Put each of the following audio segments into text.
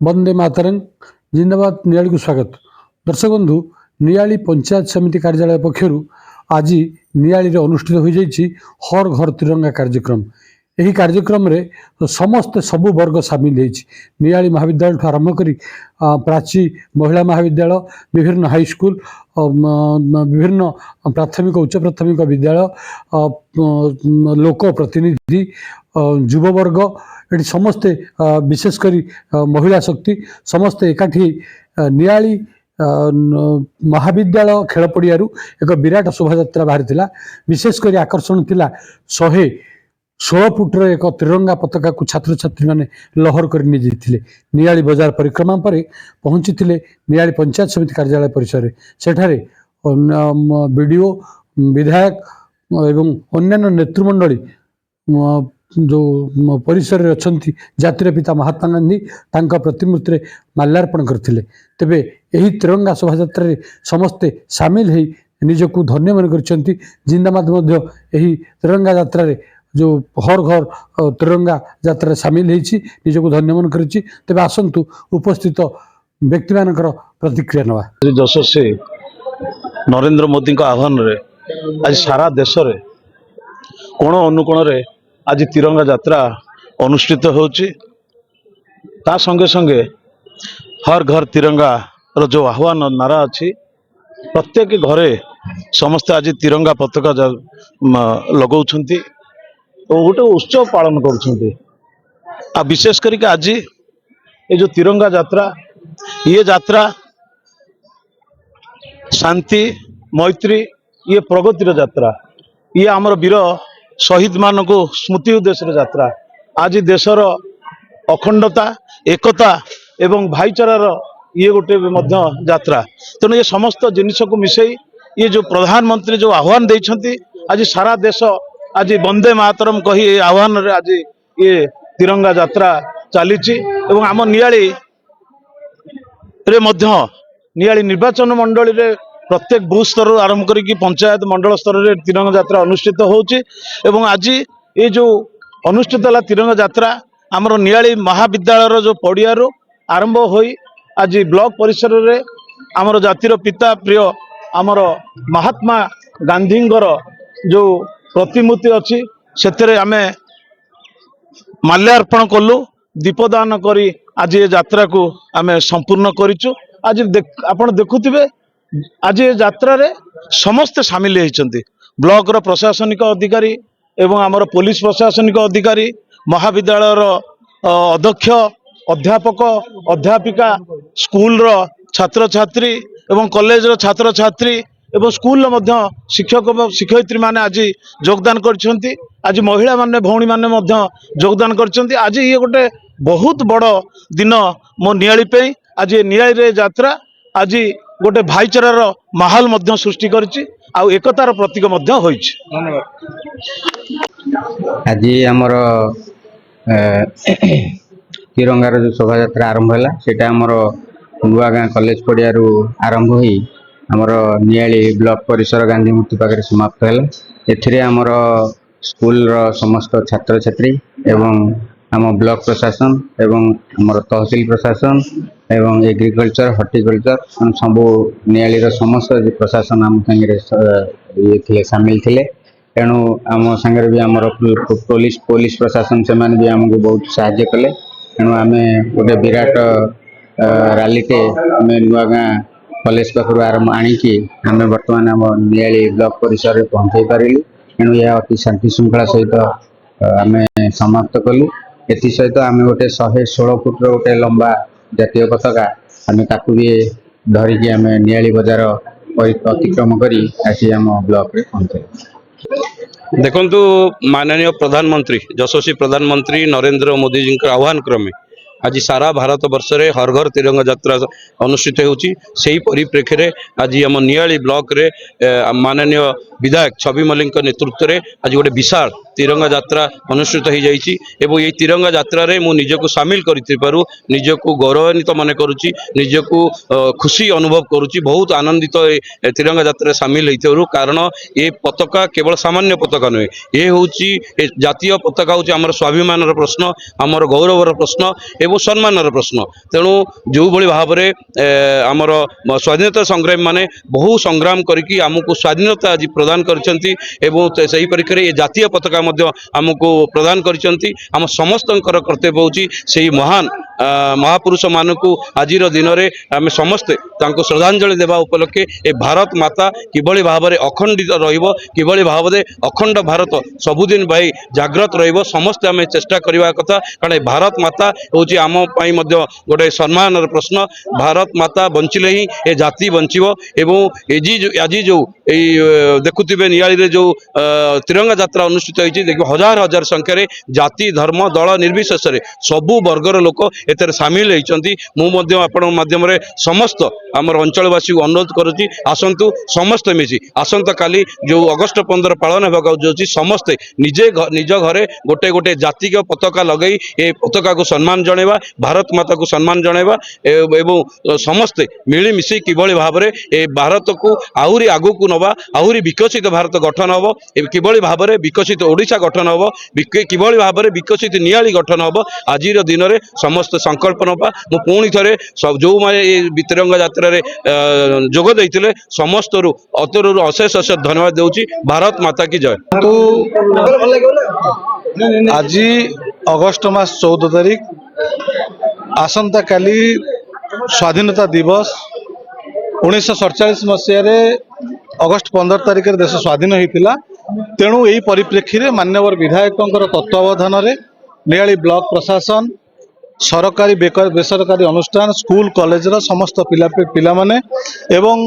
वंदे मातरम जिंदाबाद नियाली को स्वागत। दर्शक बंधु नियाली पंचायत समिति कार्यालय पक्षर आज नियाली रे अनुष्ठित हो जाइए हर घर तिरंगा कार्यक्रम। यही कार्यक्रम रे समस्त सबु वर्ग सामिल होती नियाली महाविद्यालय ठू आरंभ कर प्राची महिला महाविद्यालय विभिन्न हाईस्कल विभिन्न प्राथमिक उच्च प्राथमिक विद्यालय लोक प्रतिनिधि युववर्ग ये समस्ते विशेषकर महिला शक्ति समस्ते एकाठी नियाली महाविद्यालय खेल पड़ियारू एक विराट शोभा बाहरी विशेषकर आकर्षण थिला 116 फुट एक तिरंगा पताका को छात्र छात्री माने लहर कर नियाली बजार परिक्रमा पर पहुंची नियाली पंचायत समिति कार्यालय परिसर सेठारे बीडीओ विधायक एवं अन्य नेतृमंडली जो परिसर रे अछंती जातिर पिता महात्मा गांधी तांका प्रतिमूर्ति रे माल्यार्पण करथिले। तेबे एही तिरंगा शोभायात्रा रे समस्ते सामिल हेई निजको धन्य मन करछंती। जिंदाबाद मध्य एही तिरंगा यात्रा रे जो हर घर तिरंगा यात्रा रे सामिल हेइछि निजको धन्य मन करछि। तेबे आसंतु उपस्थित व्यक्ति मानकर प्रतिक्रिया नवा। यशस्वी नरेंद्र मोदी का आह्वान रे आज सारा देश रे कोण अनुकोण रे आज तिरंगा यात्रा अनुष्ठित होची। ता संगे संगे हर घर तिरंगा रो जो आह्वान नारा अच्छी प्रत्येक घरे समस्त आज तिरंगा पताका लगौछंती और गोटे उत्सव पालन करुछंती। आ विशेष करके आज ये जो तिरंगा यात्रा ये यात्रा शांति मैत्री ये प्रगतिर यात्रा ये आमर वीर शहीद मान को स्मृति उद्देश्य यात्रा आज देशर अखंडता एकता एवं भाईचारार ये गोटे यात्रा। तेणु ये समस्त जिनिस को मिसई ये जो प्रधानमंत्री जो आह्वान देइछंती आज सारा देश आज वंदे मातरम कही आह्वान रे आज ये तिरंगा यात्रा चलीची। एवं आम नियाली रे मध्य नियाली निर्वाचन मंडली रे प्रत्येक बूथ स्तर आरंभ करी पंचायत मंडल स्तर रे तिरंगा यात्रा अनुष्ठित होची। एवं आज ये जो अनुष्ठित है तिरंगा यात्रा आमर नियाली महाविद्यालय जो पड़ियारू आरंभ होई आज ब्लॉक परिसर रे आमर जातिर पिता प्रिय आमर महात्मा गांधींगर जो प्रतिमूर्ति अच्छी से आमे माल्यार्पण कलु दीपदान करी आज ये यात्रा को आमे संपूर्ण करिचु। आज आपण देखुथिबे आज ये यात्रा रे समस्त सामिल होइचंती ब्लॉक रो प्रशासनिक अधिकारी एवं आमर पुलिस प्रशासनिक अधिकारी महाविद्यालय रो अध्यक्ष अध्यापक अध्यापिका स्कूल रो छात्र छात्री एवं कॉलेज रो छात्र छात्री एवं स्कूल मध्य शिक्षक शिक्षयित्री माने आज योगदान करछंती। आज महिला माने भौणी माने मध्य योगदान करछंती। आज ये गोटे बहुत बड़ दिन मो नियाली पे आज नियाली रे यात्रा आज गोटे भाईचारार माहौल मध्य सृष्टि करछि आ एकतार प्रतीक मध्य होइछि। आज आमर तिरंगार जो शोभा यात्रा आरंभ है सेटा आमर नुआ गाँ कॉलेज पड़ियारू आरंभ होई आमर नियाली ब्लॉक परिसर गांधी मूर्ति पाखे समाप्त है। एथिरे आमर स्कूल रो समस्त छात्र छात्री एवं आम ब्लॉक प्रशासन एवं आमर तहसील प्रशासन एवं एग्रीकल्चर हॉर्टिकल्चर सबू नियाली रो समस्त प्रशासन आम संगे ये सामिल थिले। तेणु आम संगे भी आमर पुलिस प्रशासन से माने भी आमको बहुत साहाय्य कले। तेणु आम गोटे विराट रैलीटे आम नुआ गाँ कॉलेज पाखु आरंभ आणिकी आम बर्तमान आम नियाली ब्लॉक परिसर में पहुँचाई पारिलु। तेणु यह अति शांति श्रृंखला सहित आम समाप्त कलु। एथि सहित आम गोटे 116 फुट गोटे लंबा जातीय पताका आम ताकू भी धरिकी आम नियाली बजार अतिक्रम करी आसी आम ब्लॉक रे पहुँचाई। देखंतु माननीय प्रधानमंत्री यशस्वी प्रधानमंत्री नरेंद्र मोदी जी के आह्वान क्रमे आज सारा भारत वर्ष रे हर घर तिरंगा यात्रा अनुष्ठित होउची। सेही परिप्रेक्षी रे आज हम नियाली ब्लॉक रे माननीय विधायक छवि मल्लिक नेतृत्व रे आज गोटे विशाल तिरंगा यात्रा अनुष्ठित हो जाइए एवं ये तिरंगा यात्रा रे मु निजको सामिल करिथिबारु निजको गौरवान्वित मन करुच्ची निजको खुशी अनुभव करुच्ची बहुत आनंदित तिरंगा यात्रा सामिल होइथिबारु कारण ये पताका केवल सामान्य पताका नुहे ये होची जातीय पताका होची आमर स्वाभिमान प्रश्न आमर गौरवर प्रश्न एवं सम्मान प्रश्न तेणु जो भली भाव में आमर स्वाधीनता संग्रामी माने बहु संग्राम करके आमको स्वाधीनता आज प्रदान करछंती एवं सही परिकर ये जातीय पताका मध्य आमको प्रदान करछंती आम समस्तंकर कर्तव्य होची सेही महान महापुरुष मानकु आजिर दिन में आम समस्ते तांको श्रद्धांजलि देवा उपलक्षे ए भारत माता किभली भाव में अखंडित रहिबो किभली भाव में अखंड भारत सबुदिन भाई जाग्रत रहिबो समस्ते आम चेष्टा करवा कथा कारण भारत माता होची आम पई मध्य गोटे सम्मान प्रश्न भारत माता बंचिले ही ए जाति बंचिबो एवं आज जो देखुथिबे नियाली रे जो तिरंगा यात्रा अनुष्ठित होइछि देखिए हजार हजार संख्या रे जाति धर्म दल निर्विशेष रे सबु वर्गर लोक एतर सामिल होइछंती मु मध्य आपण माध्यम रे समस्त आमर अंचलवासी को अनुरोध करुच्ची आसतु समस्त मिसी आसंता काली जो अगस्ट 15 पालन होगा जाऊँगी समस्ते निजे निज घरे गोटे गोटे जातिक पताका लगई ए पताका को सम्मान जणेबा भारत माता को सम्मान जणेबा एवं समस्ते मिलमिशि किभली भाव में ए भारत को आहुरी आगु को नवा आहुरी विकसित भारत गठन हम किभली भाव में विकसित ओडिशा गठन हम किभली भाव में विकसित नियाली गठन हम आज दिन में समस्त संकल्प नवा मु पुणी थे जो मैंने तिरंगा यात्रा जोग देते समस्त अतरु अशेष अशेष धन्यवाद देउची भारत माता की जय। तो आज अगस्ट मास 14 तारीख आसंता काली स्वाधीनता दिवस 1947 मसीह अगस्ट 15 तारीख देश स्वाधीन होता तेणु यही परिप्रेक्षी में मान्यवर विधायकों तत्वावधान में नियाली ब्लॉक प्रशासन सरकारी बेसरकारी अनुष्ठान स्कूल कॉलेज समस्त पिला माने एवं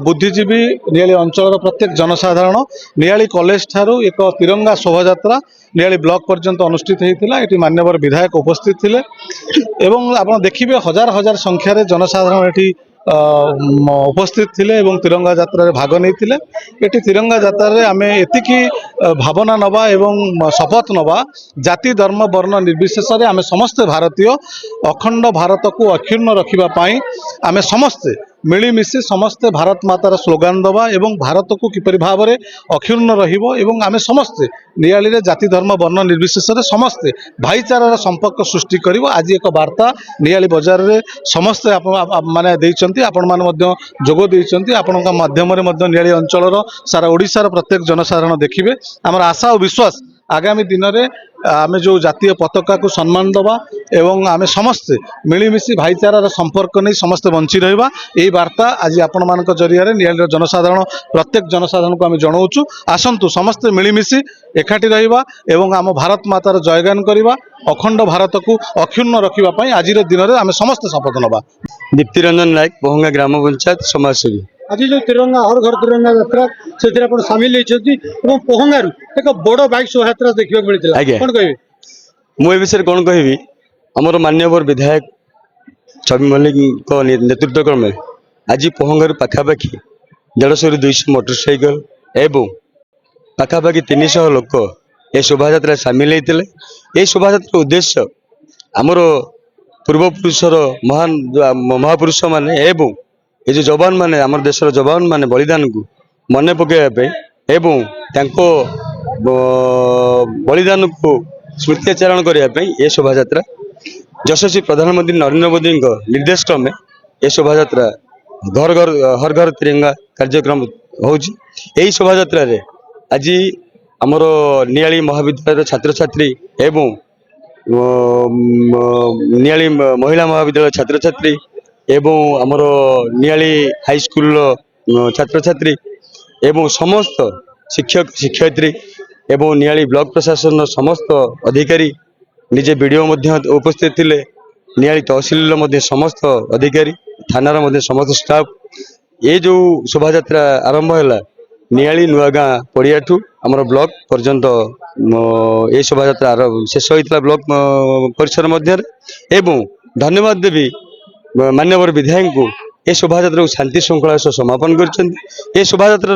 बुद्धिजीवी नियाली अंचल प्रत्येक जनसाधारण नियाली कॉलेज ठारू एक तिरंगा शोभायात्रा नियाली ब्लॉक पर्यंत अनुष्ठित होता ये मान्यवर विधायक उपस्थित थिले एवं आप देखिए हजार हजार संख्यार जनसाधारण ये उपस्थित थिले एवं तिरंगा यात्रा रे भाग नहीं एटी तिरंगा यात्रा रे आमे एतिकी भावना नवा एवं शपथ नवा जाति धर्म वर्ण निर्विशेष रे आमे समस्त भारतीय अखंड भारत को अक्षुण्ण रखिबा पाई आमे समस्ते मिलीमिशि समस्ते भारत मातार स्लोगान दबा एवं भारत को किपरि भाव में अक्षुण्ण रहिबो एवं आमे समस्ते नियाली रे जाति धर्म वर्ण निर्विशेष रे समस्ते भाईचारार संपर्क सृष्टि करिवो आज एक वार्ता नियाली बाजार रे समस्ते माने देइचंती आपण माने मध्य जोग देइचंती आपनका माध्यम रे मध्य नियाली अंचलर सारा ओडिशार प्रत्येक जनसाधारण देखिबे हमर आशा और विश्वास आगामी दिन में आमे जो जातीय पताका को सम्मान दबा एवं आमे समस्ते मिलीमिशि भाईचारार संपर्क नहीं समस्ते बंची रहिबा यही वार्ता आज आपण मानक जरिया नियाली जनसाधारण प्रत्येक जनसाधारण को आमे जणाउछु आसंतु समस्ते मिलीमिशि एकाठी रहिबा एवं आम भारत मातार जयगान करिबा अखंड भारत को अक्षुण्ण रखिबा पई आजिर दिन में आमे समस्ते शपथ नबा। दीप्ति रंजन नायक पोहंगा ग्राम पंचायत समाजसेवी आज जो तिरंगा हर घर तिरंगा यात्रा से सामिल होती पोहंगारू एक बड़ बाइक शोभायात्रा देखा मिलता कौन कहे मुझे विषय कौन कहि आमर मान्यवर विधायक छवि मल्लिक नेतृत्व क्रमे आज पोहंगारू पाखापाखि 150 ରୁ 200 मोटरसाइकेल एवं पाखापाखि 300 लोक ए शोभायात्रा सामिल होते ये शोभायात्रा उद्देश्य आमर पूर्वपुरुषर महान महापुरुष माने एवं ये जो जवान माने आम देशर जवान माने बलिदान को मन पकड़ापे एवं तांको बलिदान को स्मृत्याचरण करने ये शोभायात्रा यशस्वी प्रधानमंत्री नरेंद्र मोदी निर्देश क्रमे ये शोभायात्रा घर घर हर घर तिरंगा कार्यक्रम होची यही शोभायात्रा रे आज आमर नियाली महाविद्यालय छात्र छात्री एवं नियाली महिला महाविद्यालय छात्र छात्री एवं आमर नियाली हाई स्कूल छात्र छात्री एवं समस्त शिक्षक शिक्षयित्री एवं नियाली ब्लॉक प्रशासन समस्त अधिकारी निजे वीडियो मध्य उपस्थित थिले नियाली तहसिल मध्य समस्त अधिकारी थानार मध्य समस्त स्टाफ ये जो शोभायात्रा आरंभ है नियाली नुआगाँ पड़ियाठू आमर ब्लॉक पर्यंत ये शोभायात्रा शेष होता ब्लॉक परिसर मध्य एवं धन्यवाद देवी मान्यवर विधायक को ये शोभायात्रा को शांति श्रृंखला समापन कर शोभायात्रा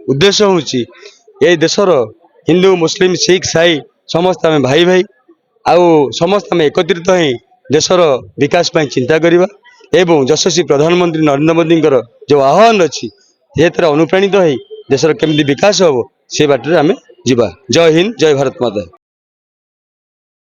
उद्देश्य हूँ ये देशर हिंदू मुस्लिम सिख साई समस्त आम भाई भाई आउ समस्त आम एकत्रित ही देशर विकास ପାଇଁ चिंता करिबा एवं यशस्वी प्रधानमंत्री नरेंद्र मोदी जो आह्वान अच्छी से अनुप्राणित हो देशर केमती विकास हम से बाटर आम जीवा। जय हिंद जय भारत माता।